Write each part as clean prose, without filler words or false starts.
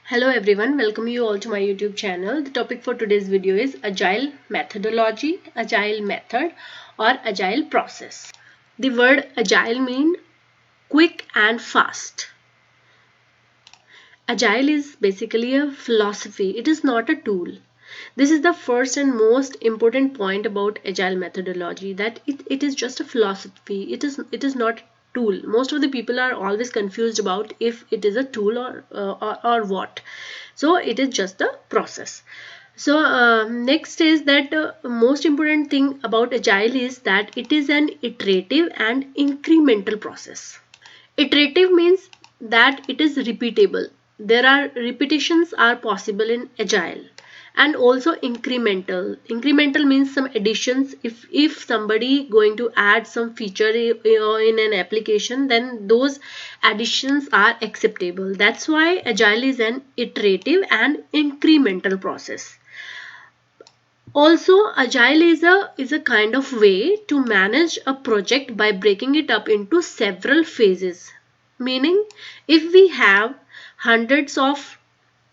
Hello everyone, welcome you all to my YouTube channel. The topic for today's video is Agile methodology, Agile method or Agile process. The word Agile means quick and fast. Agile is basically a philosophy. It is not a tool. This is the first and most important point about Agile methodology, that it is just a philosophy. It is not a tool. Most of the people are always confused about if it is a tool or what. So it is just a process. So next is that most important thing about Agile is that it is an iterative and incremental process. Iterative means that it is repeatable. There are repetitions are possible in Agile, and also incremental. Incremental means some additions. If somebody going to add some feature in an application, then those additions are acceptable. That's why Agile is an iterative and incremental process. Also, Agile is a kind of way to manage a project by breaking it up into several phases. Meaning, if we have hundreds of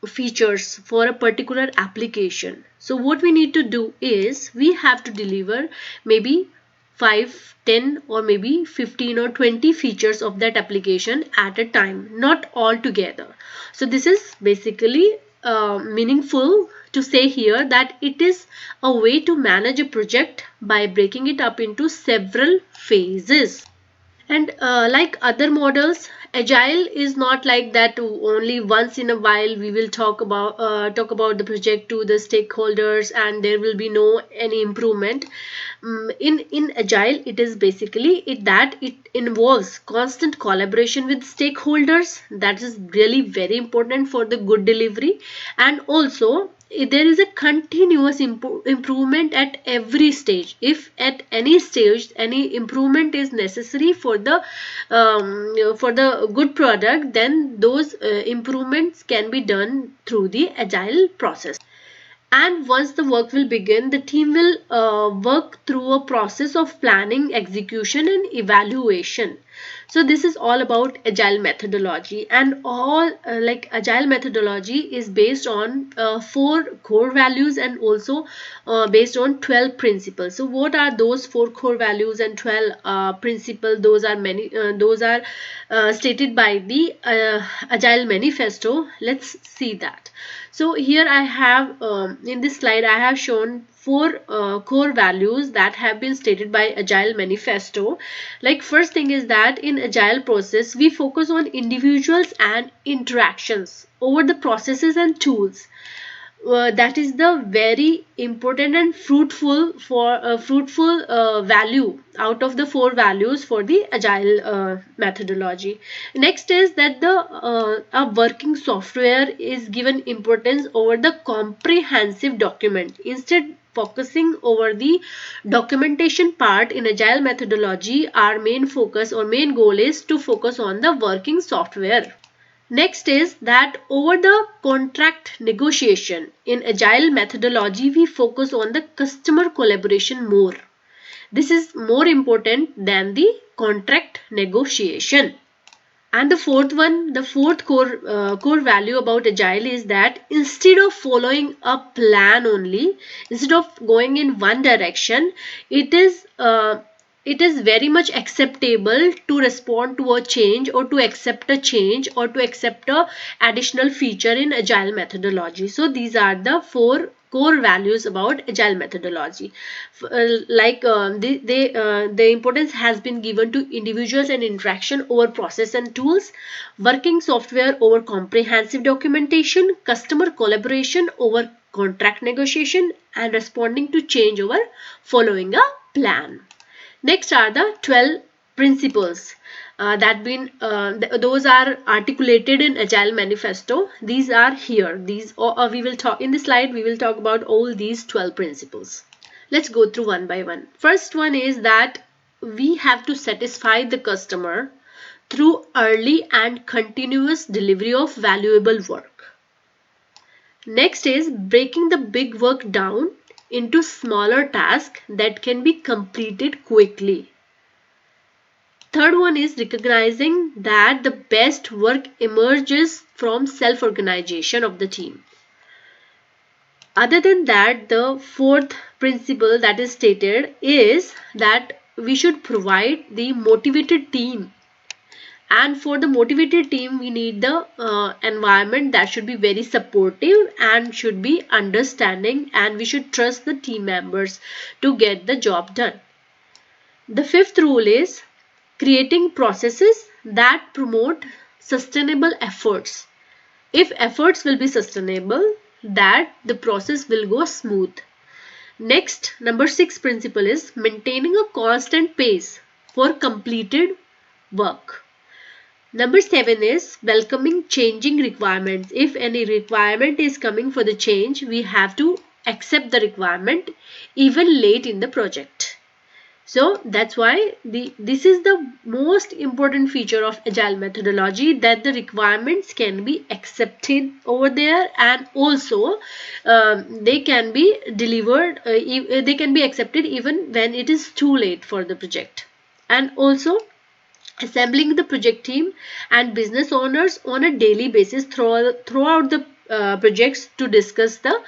features for a particular application, so what we need to do is we have to deliver maybe 5, 10 or maybe 15 or 20 features of that application at a time, not all together. So this is basically meaningful to say here that it is a way to manage a project by breaking it up into several phases. And like other models, Agile is not like that. Only once in a while we will talk about the project to the stakeholders, and there will be no any improvement. In Agile, it is basically it involves constant collaboration with stakeholders. That is really very important for the good delivery, and also there is a continuous improvement at every stage. If at any stage any improvement is necessary for the good product, then those improvements can be done through the Agile process. And once the work will begin, the team will work through a process of planning, execution and evaluation. So this is all about Agile methodology, and all like Agile methodology is based on 4 core values and also based on 12 principles. So what are those 4 core values and 12 principles? Those are stated by the Agile manifesto. Let's see that. So here I have in this slide I have shown 4 core values that have been stated by Agile manifesto. Like first thing is that in Agile process we focus on individuals and interactions over the processes and tools. That is the very important and fruitful value out of the 4 values for the Agile methodology. Next is that the a working software is given importance over the comprehensive document. Instead focusing over the documentation part in Agile methodology, our main focus or main goal is to focus on the working software. Next is that over the contract negotiation. In Agile methodology, we focus on the customer collaboration more. This is more important than the contract negotiation. And the fourth core value about Agile is that instead of following a plan only, instead of going in one direction, it is very much acceptable to respond to a change or to accept a change or to accept a additional feature in Agile methodology. So these are the 4 core values about Agile methodology. The importance has been given to individuals and interaction over process and tools, working software over comprehensive documentation, customer collaboration over contract negotiation, and responding to change over following a plan. Next are the 12 principles those are articulated in Agile manifesto. These are here. These we will talk in this slide. We will talk about all these 12 principles. Let's go through one by one. First one is that we have to satisfy the customer through early and continuous delivery of valuable work. Next is breaking the big work down into smaller tasks that can be completed quickly. Third one is recognizing that the best work emerges from self-organization of the team. Other than that, the fourth principle that is stated is that we should provide the motivated team. And for the motivated team, we need the environment that should be very supportive and should be understanding, and we should trust the team members to get the job done. The fifth rule is creating processes that promote sustainable efforts. If efforts will be sustainable, that the process will go smooth. Next, number 6 principle is maintaining a constant pace for completed work. Number 7 is welcoming changing requirements. If any requirement is coming for the change, we have to accept the requirement even late in the project. So that's why this is the most important feature of Agile methodology, that the requirements can be accepted over there, and also they can be delivered, they can be accepted even when it is too late for the project. And also assembling the project team and business owners on a daily basis throughout the projects to discuss the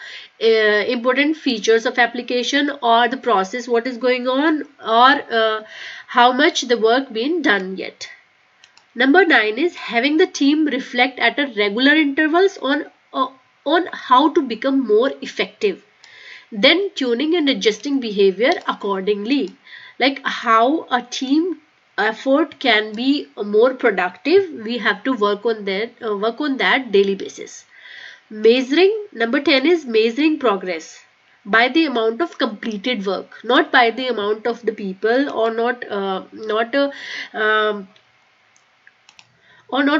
important features of application or the process, what is going on, or how much the work been done yet. Number 9 is having the team reflect at a regular intervals on how to become more effective, then tuning and adjusting behavior accordingly, like how a team effort can be more productive. We have to work on that daily basis. Measuring, number 10 is measuring progress by the amount of completed work, not by the amount of the people, or not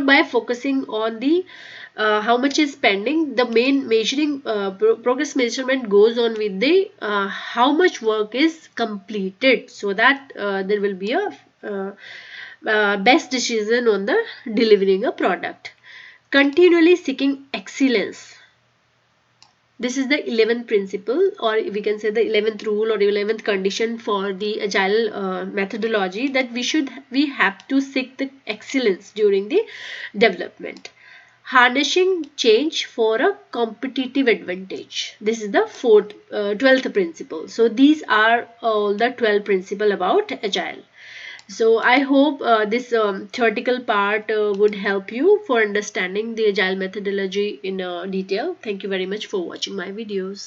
by focusing on the how much is spending. The main measuring progress measurement goes on with the how much work is completed, so that there will be a best decision on the delivering a product. Continually seeking excellence. This is the 11th principle, or we can say the 11th rule or 11th condition for the Agile methodology, that we have to seek the excellence during the development. Harnessing change for a competitive advantage. This is the 12th principle. So these are all the 12 principles about Agile. So I hope this theoretical part would help you for understanding the Agile methodology in detail. Thank you very much for watching my videos.